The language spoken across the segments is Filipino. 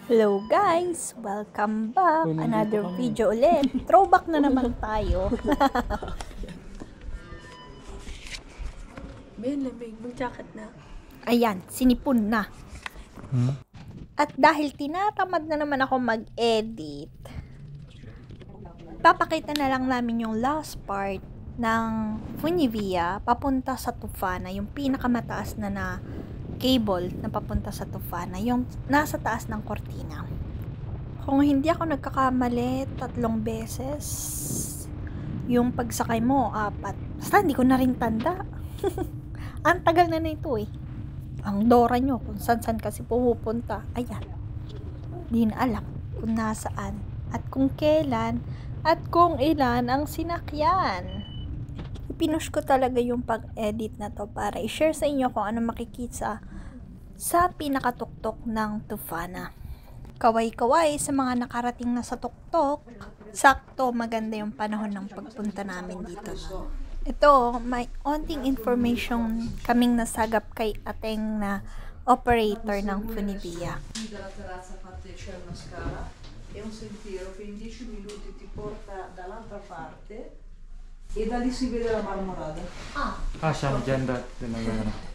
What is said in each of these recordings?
Hello guys! Welcome back! Another video ulit. Throwback na naman tayo. Ben, lamig. Mag-jacket na. Ayan, sinipon na. At dahil tinatamad na naman ako mag-edit, papakita na lang namin yung last part ng Funivia papunta sa Tufana, yung pinakamataas na cable na papunta sa Tufana, yung nasa taas ng kortina. Kung hindi ako nagkakamali, 3 beses. Yung pagsakay mo, 4. Basta hindi ko na rin tanda. Ang tagal na ito eh. Ang Dora nyo, kung saan kasi pupunta. Ayan. Di na alam kung nasaan, at kung kailan, at kung ilan ang sinakyan. Pinush ko talaga yung pag-edit na to para i-share sa inyo kung ano makikita sa pinakatuktok ng Tufana. Kaway-kaway sa mga nakarating na sa tuktok. Sakto, maganda yung panahon ng pagpunta namin dito. Ito, may onting information kaming nasagap kay Ateng na operator ng Funivia. È un sentiero che in 10 minuti ti porta dall'altra parte e da lì si vede la Marmolada. Siamo già andati magari.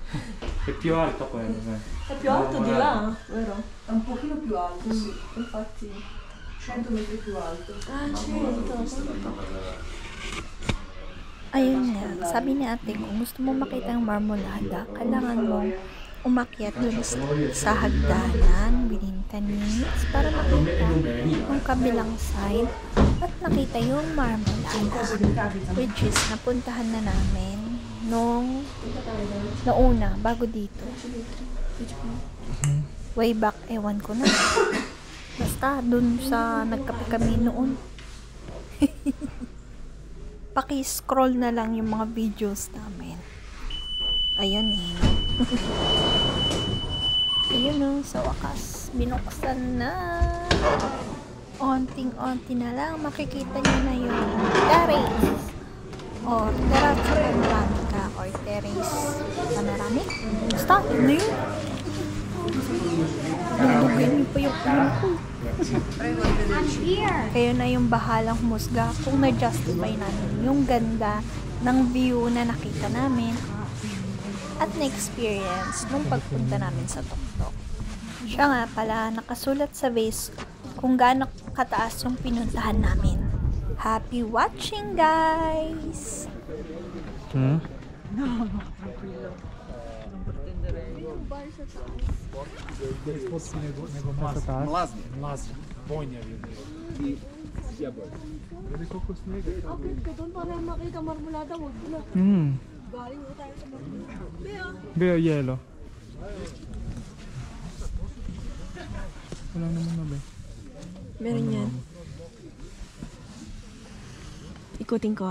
È più alto quello. È più alto di là, vero? È un pochino più alto, sì. Infatti. 100 metri più alto. Ah, certo. Ayun nga, sabi ni ate, kung gusto mo makita ang Marmolada, kailangan mo umakyat dun sa hagdanan within 10 minutes para makita yung kabilang side at nakita yung Marmolada, which is napuntahan na namin nung nauna, bago dito. Way back, ewan ko na. Basta, dun sa nagkape kami noon. Paki-scroll na lang yung mga videos namin. Ayun eh. Ayun o, sa wakas, binuksan na. Onting-onti na lang, makikita nyo na yung terrace. Or terrace panoramica, or terrace panoramic. Basta, yun na yun. Dugdugin nyo pa yung ulo ko. Kayo na yung bahalang humusga kung na-justify namin yung ganda ng view na nakita namin at na-experience nung pagpunta namin sa tuktok. Siya nga pala, nakasulat sa vase kung gaano kataas yung pinuntahan namin. Happy watching, guys! Mlazny. Bonia Okay, doon para makita Marmolada, wag na. Galing mo tayo sa Marmolada. Bea yelo. Wala naman na ba? Meron yan. Ikutin ko